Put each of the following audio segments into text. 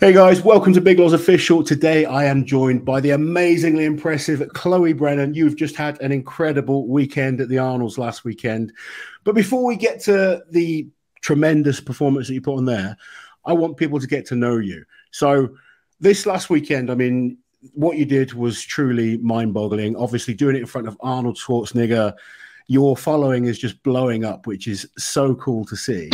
Hey guys, welcome to Big Laws Official. Today I am joined by the amazingly impressive Chloe Brennan. You've just had an incredible weekend at the Arnold's last weekend. But before we get to the tremendous performance that you put on there, I want people to get to know you. So this last weekend, I mean, what you did was truly mind-boggling. Obviously doing it in front of Arnold Schwarzenegger, your following is just blowing up, which is so cool to see.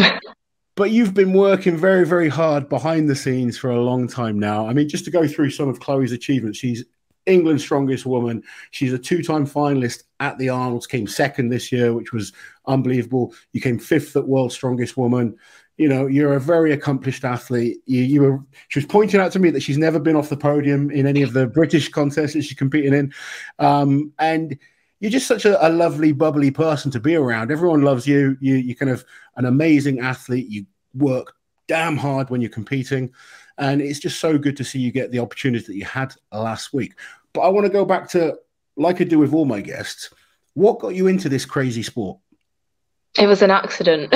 But you've been working very, very hard behind the scenes for a long time now. I mean, just to go through some of Chloe's achievements, she's England's strongest woman. She's a two-time finalist at the Arnold's, came second this year, which was unbelievable. You came fifth at World's Strongest Woman. You know, you're a very accomplished athlete. She was pointing out to me that she's never been off the podium in any of the British contests that she's competing in. And you're just such a lovely, bubbly person to be around. Everyone loves you. You're kind of an amazing athlete. You work damn hard when you're competing. And it's just so good to see you get the opportunity that you had last week. But I want to go back to, like I do with all my guests, what got you into this crazy sport? It was an accident.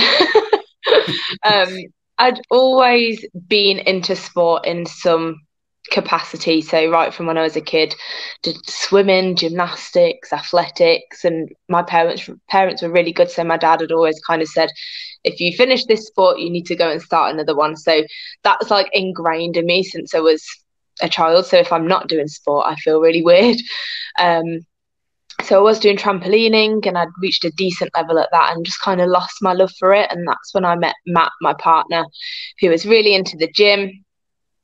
I'd always been into sport in some capacity. So right from when I was a kid, did swimming, gymnastics, athletics, and my parents were really good. So my dad had always kind of said, if you finish this sport, you need to go and start another one. So that's like ingrained in me since I was a child. So if I'm not doing sport, I feel really weird. So I was doing trampolining and I'd reached a decent level at that and just kind of lost my love for it. And that's when I met Matt, my partner, who was really into the gym.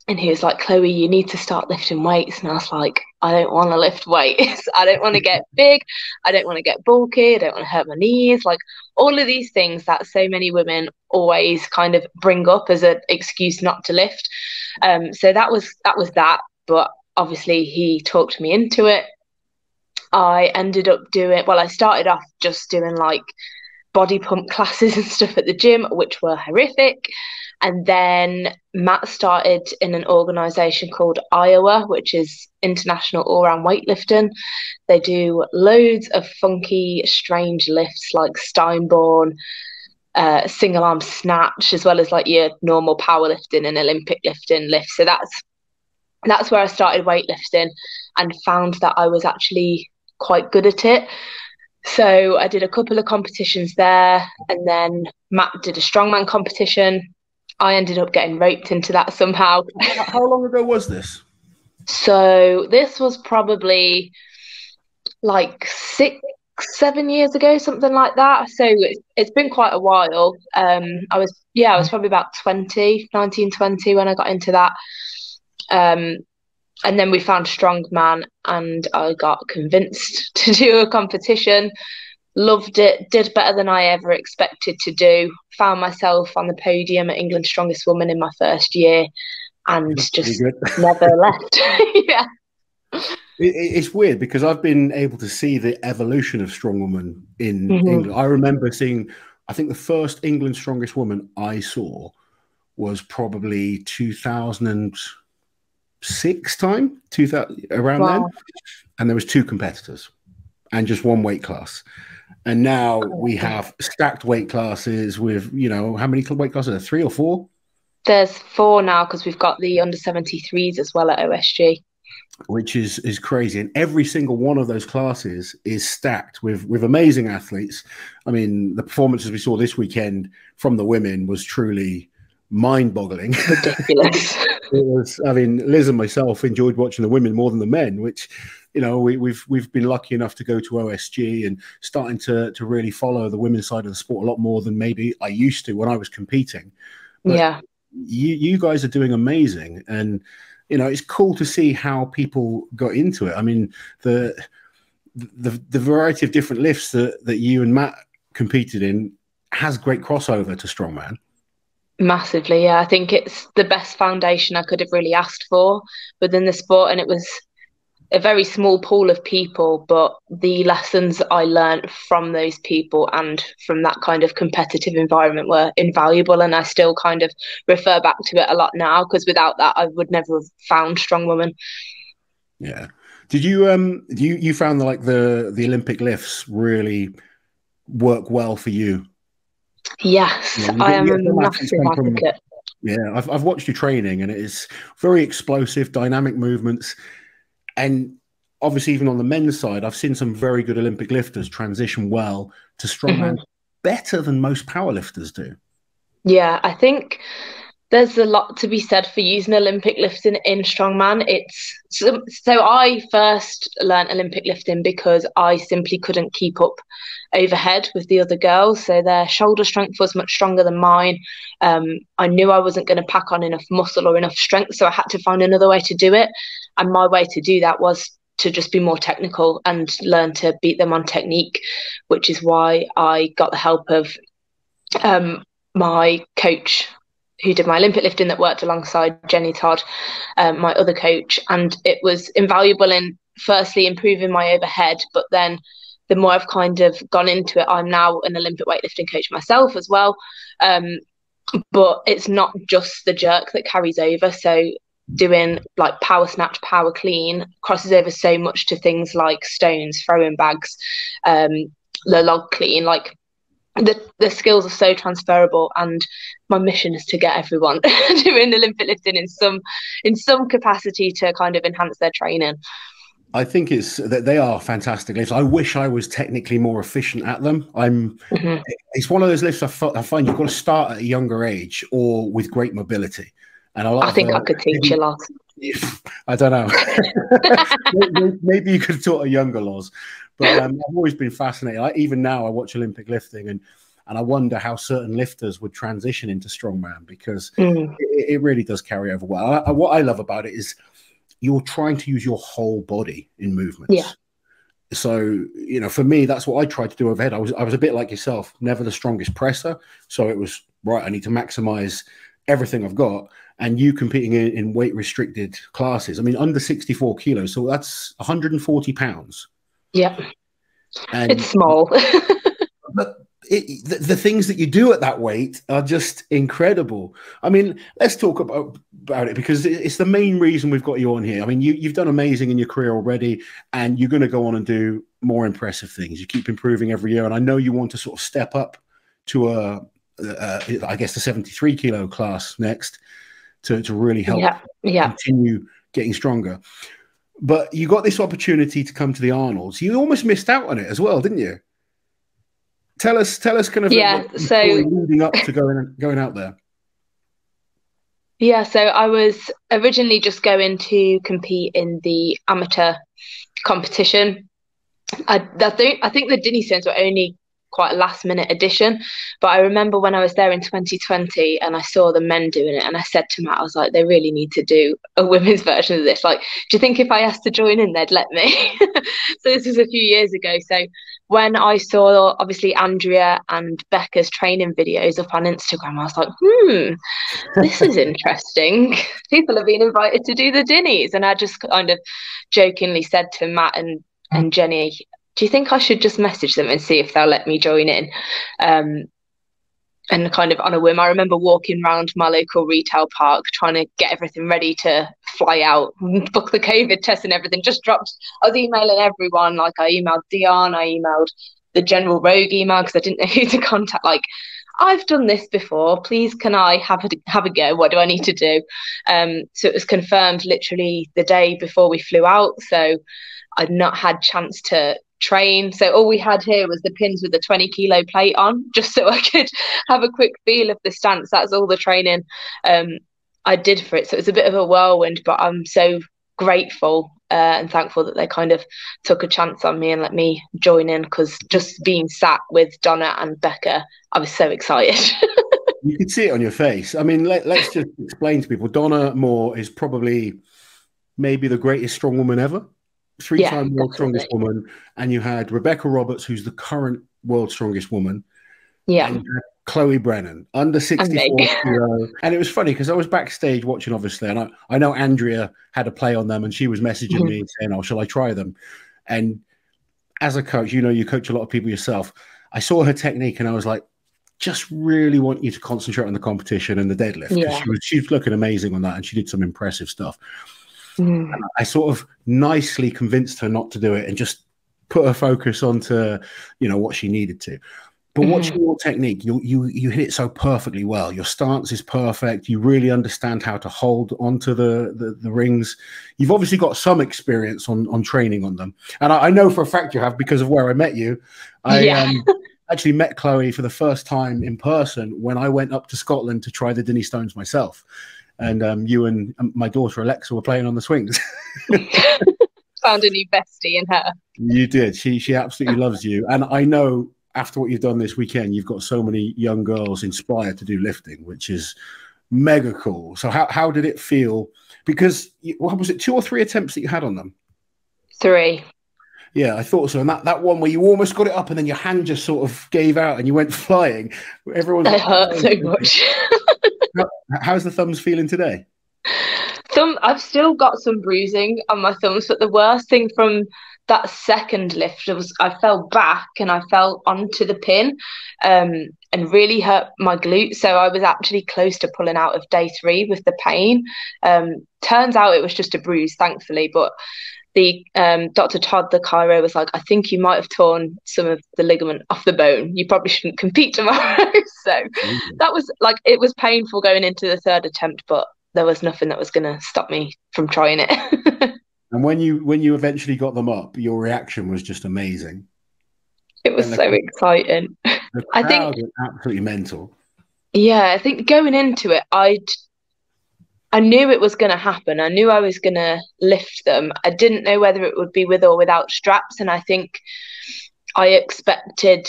And he was like, Chloe, you need to start lifting weights. And I was like, I don't want to lift weights. I don't want to get big. I don't want to get bulky. I don't want to hurt my knees. Like all of these things that so many women always kind of bring up as an excuse not to lift. So that was that. But obviously he talked me into it. I ended up I started off just doing like body pump classes and stuff at the gym, which were horrific. And then Matt started in an organisation called Iowa, which is International All-Round Weightlifting. They do loads of funky, strange lifts like Steinborn, single arm snatch, as well as like your normal powerlifting and Olympic lifting lifts. So that's where I started weightlifting and found that I was actually quite good at it. So I did a couple of competitions there, and then Matt did a strongman competition. I ended up getting roped into that somehow. How long ago was this? So this was probably like 6-7 years ago, something like that. So it's been quite a while. I was probably about 19, 20 when I got into that. And then we found Strongman and I got convinced to do a competition. Loved it, did better than I ever expected to do. Found myself on the podium at England's Strongest Woman in my first year and just never left. Yeah. It's weird because I've been able to see the evolution of strongwoman in England. I remember seeing, I think the first England's Strongest Woman I saw was probably 2006 time, 2000, around then. And there was 2 competitors and just 1 weight class. And now we have stacked weight classes with, you know, how many weight classes are there? 3 or 4? There's 4 now because we've got the under 73s as well at OSG. Which is crazy. And every single one of those classes is stacked with amazing athletes. I mean, the performances we saw this weekend from the women was truly mind-boggling. Ridiculous. It was, I mean, Liz and myself enjoyed watching the women more than the men, which, you know, we've been lucky enough to go to OSG and starting to really follow the women's side of the sport a lot more than maybe I used to when I was competing. But yeah, you guys are doing amazing, and you know, it's cool to see how people got into it. I mean, the variety of different lifts that you and Matt competed in has great crossover to strongman. Massively, yeah. I think it's the best foundation I could have really asked for within the sport, and it was a very small pool of people, but the lessons I learned from those people and from that kind of competitive environment were invaluable, and I still kind of refer back to it a lot now because without that I would never have found Strong Woman. Yeah. Did you you found like the Olympic lifts really work well for you? Yes, I am a massive advocate. Yeah, I've watched you training, and it is very explosive, dynamic movements. And obviously, even on the men's side, I've seen some very good Olympic lifters transition well to strongman better than most powerlifters do. Yeah, I think there's a lot to be said for using Olympic lifting in strongman. So I first learned Olympic lifting because I simply couldn't keep up overhead with the other girls. So their shoulder strength was much stronger than mine. I knew I wasn't going to pack on enough muscle or enough strength, so I had to find another way to do it. And my way to do that was to just be more technical and learn to beat them on technique, which is why I got the help of my coach who did my Olympic lifting, that worked alongside Jenny Todd, my other coach. And it was invaluable in firstly improving my overhead, but then the more I've kind of gone into it, I'm now an Olympic weightlifting coach myself as well. But it's not just the jerk that carries over. So doing like power snatch, power clean crosses over so much to things like stones, throwing bags, the log clean, like the skills are so transferable, and my mission is to get everyone doing Olympic lifting in some capacity to kind of enhance their training. I think it's that they are fantastic lifts. I wish I was technically more efficient at them. It's one of those lifts I find you've got to start at a younger age or with great mobility. And I think I could teach a lot. I don't know. Maybe you could have taught a younger Loz. But I've always been fascinated. Even now, I watch Olympic lifting, and I wonder how certain lifters would transition into strongman, because it really does carry over well. What I love about it is you're trying to use your whole body in movements. Yeah. So, you know, for me, that's what I tried to do overhead. I was a bit like yourself, never the strongest presser. So it was, right, I need to maximize everything I've got. And you competing in weight restricted classes, I mean, under 64 kilos. So that's 140 pounds. Yeah, and it's small. But the things that you do at that weight are just incredible. I mean, let's talk about it, because it's the main reason we've got you on here. I mean, you've done amazing in your career already, and you're going to go on and do more impressive things. You keep improving every year, and I know you want to sort of step up to I guess the 73 kilo class next to really help continue getting stronger. But you got this opportunity to come to the Arnolds. You almost missed out on it as well, didn't you? Tell us kind of the story leading up to going out there. Yeah, so I was originally just going to compete in the amateur competition. I think the Dinnie Stones were only quite a last minute addition, but I remember when I was there in 2020 and I saw the men doing it, and I said to Matt, I was like, they really need to do a women's version of this. Like, do you think if I asked to join in, they'd let me? So this was a few years ago. So when I saw obviously Andrea and Becca's training videos up on Instagram, I was like, this is interesting. People have been invited to do the Dinnies. And I just kind of jokingly said to Matt and Jenny, do you think I should just message them and see if they'll let me join in? And kind of on a whim, I remember walking around my local retail park trying to get everything ready to fly out, book the COVID test and everything. Just dropped. I was emailing everyone. Like, I emailed Dion, I emailed the general rogue email because I didn't know who to contact. Like, I've done this before. Please, can I have a go? What do I need to do? So it was confirmed literally the day before we flew out. So I'd not had chance to train. So all we had here was the pins with the 20 kilo plate on, just so I could have a quick feel of the stance. That's all the training I did for it. So it was a bit of a whirlwind, but I'm so grateful and thankful that they kind of took a chance on me and let me join in, because just being sat with Donna and Becca, I was so excited. You could see it on your face. I mean, let's just explain to people. Donna Moore is probably maybe the greatest strong woman ever. Three-time world strongest woman, and you had Rebecca Roberts, who's the current world's strongest woman. Yeah. And you had Chloe Brennan, under 64 kilo. And it was funny because I was backstage watching, obviously, and I know Andrea had a play on them, and she was messaging me saying, "Oh, shall I try them?" And as a coach, you know, you coach a lot of people yourself. I saw her technique, and I was like, just really want you to concentrate on the competition and the deadlift. Yeah. She was looking amazing on that, and she did some impressive stuff. And I sort of nicely convinced her not to do it and just put her focus onto, you know, what she needed to. But watching your technique, you hit it so perfectly well. Your stance is perfect. You really understand how to hold onto the rings. You've obviously got some experience on training on them. And I know for a fact you have, because of where I met you. I actually met Chloe for the first time in person when I went up to Scotland to try the Dinnie Stones myself. And you and my daughter Alexa were playing on the swings. Found a new bestie in her. You did. She absolutely loves you. And I know after what you've done this weekend, you've got so many young girls inspired to do lifting, which is mega cool. So how did it feel? Because what was it, 2 or 3 attempts that you had on them? 3. Yeah, I thought so. And that one where you almost got it up and then your hand just sort of gave out and you went flying. Everyone's It hurt so much. How's the thumbs feeling today? I've still got some bruising on my thumbs, but the worst thing from that second lift was I fell back and I fell onto the pin and really hurt my glute. So I was actually close to pulling out of day 3 with the pain. Turns out it was just a bruise, thankfully, but the Dr. Todd, the chiro, was like, I think you might have torn some of the ligament off the bone. You probably shouldn't compete tomorrow. So that was like, it was painful going into the 3rd attempt, but there was nothing that was going to stop me from trying it. And when you eventually got them up, your reaction was just amazing. It was so exciting. I think absolutely mental. Yeah, I think going into it, I knew it was going to happen. I knew I was going to lift them. I didn't know whether it would be with or without straps. And I think I expected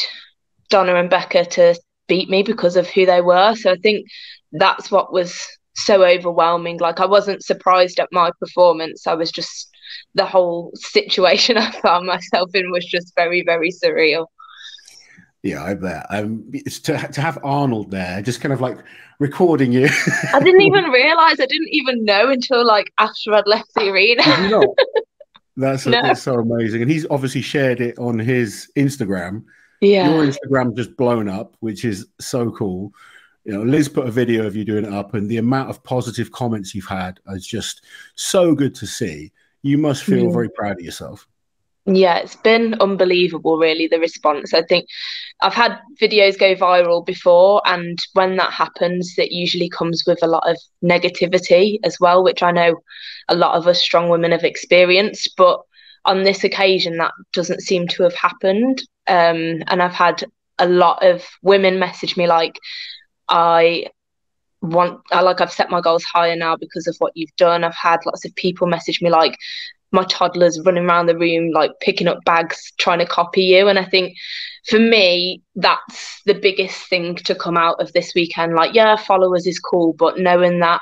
Donna and Becca to beat me because of who they were. So I think that's what was so overwhelming. Like, I wasn't surprised at my performance. I was just, the whole situation I found myself in was just very, very surreal. Yeah, I bet. It's to have Arnold there, just kind of like recording you. I didn't even realize. I didn't even know until like after I'd left the arena. You know, that's so amazing. And he's obviously shared it on his Instagram. Yeah, your Instagram just blown up, which is so cool. You know, Liz put a video of you doing it up, and the amount of positive comments you've had is just so good to see. You must feel very proud of yourself. Yeah, it's been unbelievable, really, the response. I think I've had videos go viral before, and when that happens, it usually comes with a lot of negativity as well, which I know a lot of us strong women have experienced. But on this occasion, that doesn't seem to have happened. And I've had a lot of women message me like, I've set my goals higher now because of what you've done. I've had lots of people message me like, my toddler's running around the room, like picking up bags, trying to copy you. And I think for me, that's the biggest thing to come out of this weekend. Like, yeah, followers is cool, but knowing that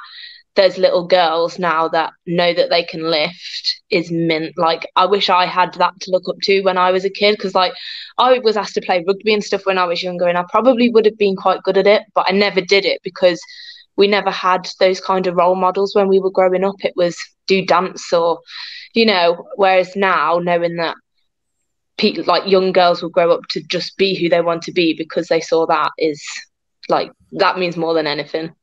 there's little girls now that know that they can lift is mint. Like, I wish I had that to look up to when I was a kid, because like I was asked to play rugby and stuff when I was younger, and I probably would have been quite good at it, but I never did it because we never had those kind of role models when we were growing up. It was do dance or, you know, whereas now knowing that people like young girls will grow up to just be who they want to be because they saw that is like, that means more than anything.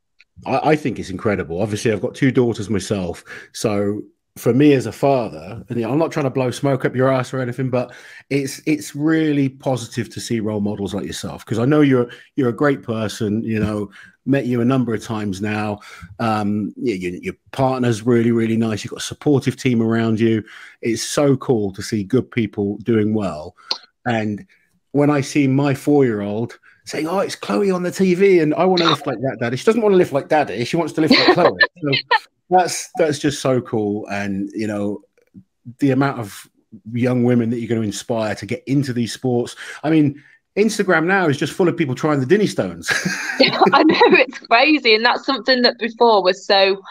I think it's incredible. Obviously, I've got 2 daughters myself. So for me as a father, and I'm not trying to blow smoke up your ass or anything, but it's really positive to see role models like yourself, because I know you're a great person. You know, met you a number of times now. Your partner's really, really nice. You've got a supportive team around you. It's so cool to see good people doing well. And when I see my 4-year-old saying, "Oh, it's Chloe on the TV, and I want to lift like that, Daddy." She doesn't want to lift like Daddy. She wants to lift like Chloe. So that's just so cool. And you know, the amount of young women that you're going to inspire to get into these sports. I mean, Instagram now is just full of people trying the Dinnie Stones. I know, it's crazy, and that's something that before was so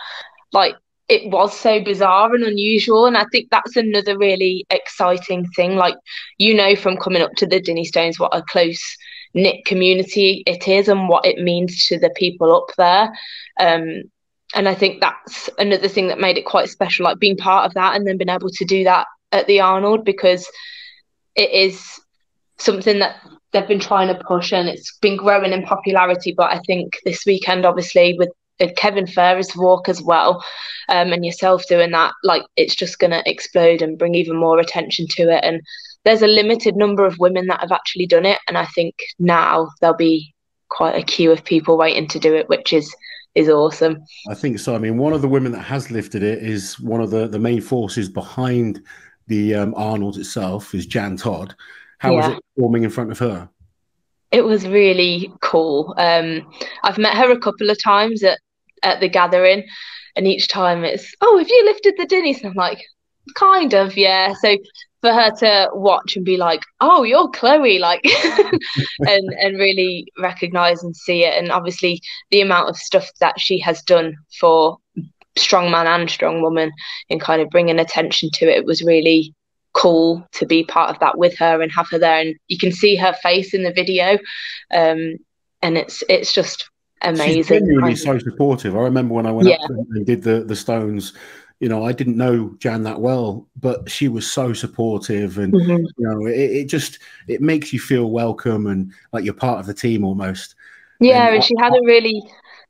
like, it was so bizarre and unusual. And I think that's another really exciting thing. Like, you know, from coming up to the Dinnie Stones, what a close knit community it is and what it means to the people up there. And I think that's another thing that made it quite special, like being part of that and then being able to do that at the Arnold, because it is something that they've been trying to push and it's been growing in popularity. But I think this weekend, obviously, with Kevin Ferris' walk as well, and yourself doing that, like, it's just going to explode and bring even more attention to it. And there's a limited number of women that have actually done it, and I think now there'll be quite a queue of people waiting to do it, which is awesome. I think so. I mean, one of the women that has lifted it is one of the main forces behind the Arnold itself, is Jan Todd. How was it performing in front of her? It was really cool. I've met her a couple of times at the gathering, and each time it's, oh, have you lifted the Dinnies? And I'm like, kind of, yeah. So for her to watch and be like, oh, you're Chloe, like, and really recognize and see it. And obviously the amount of stuff that she has done for strongman and strongwoman and kind of bringing attention to it was really cool to be part of that with her and have her there. And you can see her face in the video. And it's just amazing. She's genuinely so supportive. I remember when I went up and did the Stones, you know, I didn't know Jan that well, but she was so supportive, and you know, it makes you feel welcome and like you're part of the team almost. Yeah, and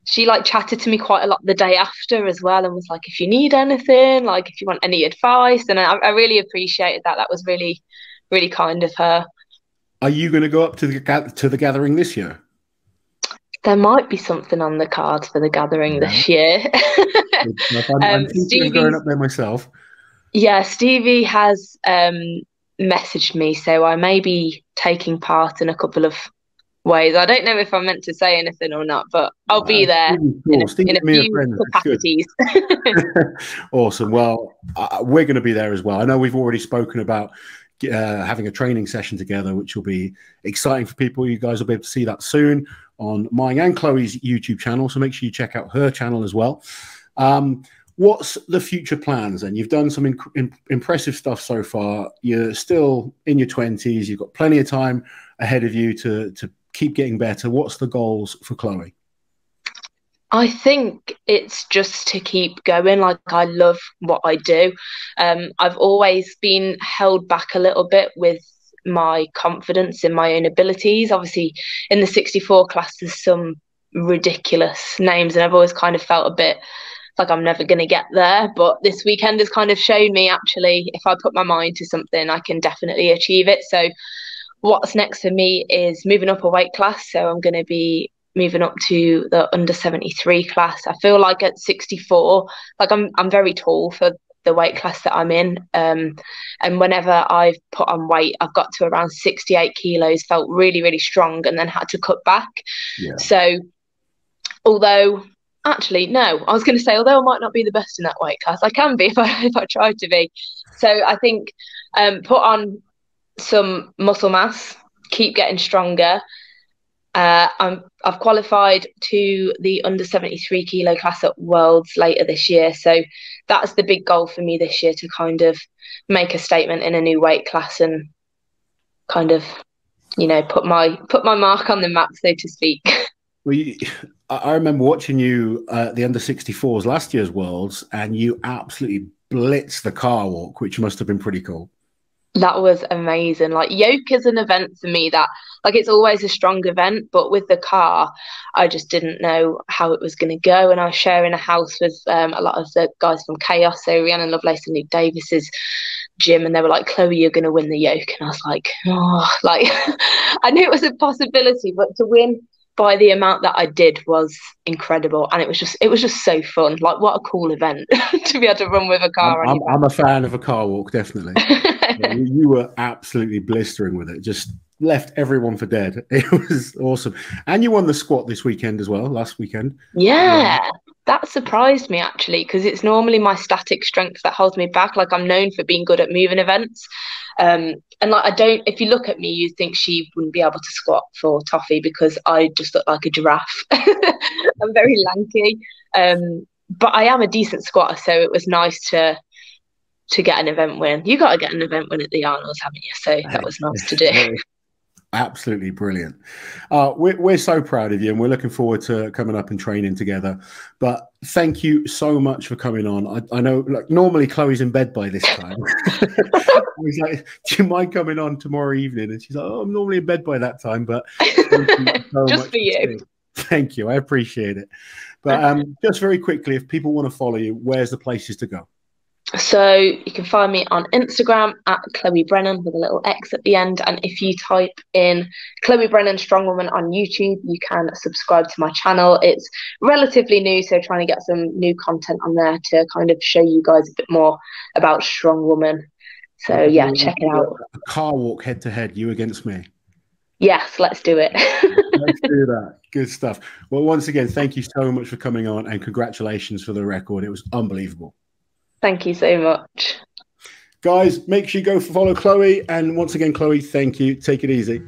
she like chatted to me quite a lot the day after as well, and was like, if you need anything, like if you want any advice, and I really appreciated that. That was really, really kind of her. Are you going to go up to the gathering this year? There might be something on the cards for the gathering this year. I'm thinking of going up there myself. Yeah, Stevie has messaged me, so I may be taking part in a couple of ways. I don't know if I'm meant to say anything or not, but I'll be there in a few capacities. Awesome. Well, we're going to be there as well. I know we've already spoken about having a training session together, which will be exciting for people. You guys will be able to see that soon on mine and Chloe's YouTube channel, so make sure you check out her channel as well. What's the future plans? And you've done some impressive stuff so far. You're still in your 20s. You've got plenty of time ahead of you to keep getting better. What's the goals for Chloe? I think it's just to keep going. Like, I love what I do. I've always been held back a little bit with my confidence in my own abilities. Obviously, in the 64 class, there's some ridiculous names, and I've always kind of felt a bit like I'm never going to get there. But this weekend has kind of shown me, actually, if I put my mind to something, I can definitely achieve it. So what's next for me is moving up a weight class. So I'm going to be moving up to the under 73 class. I feel like at 64, like I'm very tall for the weight class that I'm in. And whenever I've put on weight, I've got to around 68 kilos, felt really, really strong, and then had to cut back. Yeah. So although, actually, no, I was going to say, although I might not be the best in that weight class, I can be if I try to be. So I think put on some muscle mass, keep getting stronger. I've qualified to the under 73 kilo class at Worlds later this year. So that's the big goal for me this year, to kind of make a statement in a new weight class and kind of, you know, put my mark on the map, so to speak. Well, I remember watching you at the under 64s last year's Worlds, and you absolutely blitzed the car walk, which must have been pretty cool. That was amazing. Like, yoke is an event for me that, like, it's always a strong event, but with the car, I just didn't know how it was going to go. And I was sharing a house with a lot of the guys from Chaos, so Rhiannon Lovelace and Luke Davis's gym, and they were like, Chloe, you're going to win the yoke. And I was like, oh, like, I knew it was a possibility, but to win by the amount that I did was incredible. And it was just so fun. Like, what a cool event to be able to run with a car. I'm a fan of a car walk, definitely. You were absolutely blistering with it. Just left everyone for dead. It was awesome. And you won the squat this weekend as well, last weekend. Yeah, that surprised me, actually, because it's normally my static strength that holds me back. Like, I'm known for being good at moving events. And like, if you look at me, you'd think she wouldn't be able to squat for Toffee, because I just look like a giraffe. I'm very lanky. But I am a decent squatter, so it was nice to get an event win. You got to get an event win at the Arnold's, haven't you? So that was nice to do. Absolutely brilliant. We're so proud of you, and we're looking forward to coming up and training together. But thank you so much for coming on. I know, like, normally Chloe's in bed by this time. I was like, do you mind coming on tomorrow evening? And she's like, oh, I'm normally in bed by that time. But thank you so just much for you. Thank you. I appreciate it. But just very quickly, if people want to follow you, where's the places to go? So you can find me on Instagram at Chloe Brennan with a little X at the end. And if you type in Chloe Brennan Strongwoman on YouTube, you can subscribe to my channel. It's relatively new, so trying to get some new content on there to kind of show you guys a bit more about Strongwoman. So yeah, check it out. A car walk head to head, you against me. Yes, let's do it. Let's do that. Good stuff. Well, once again, thank you so much for coming on, and congratulations for the record. It was unbelievable. Thank you so much. Guys, make sure you go follow Chloe. And once again, Chloe, thank you. Take it easy.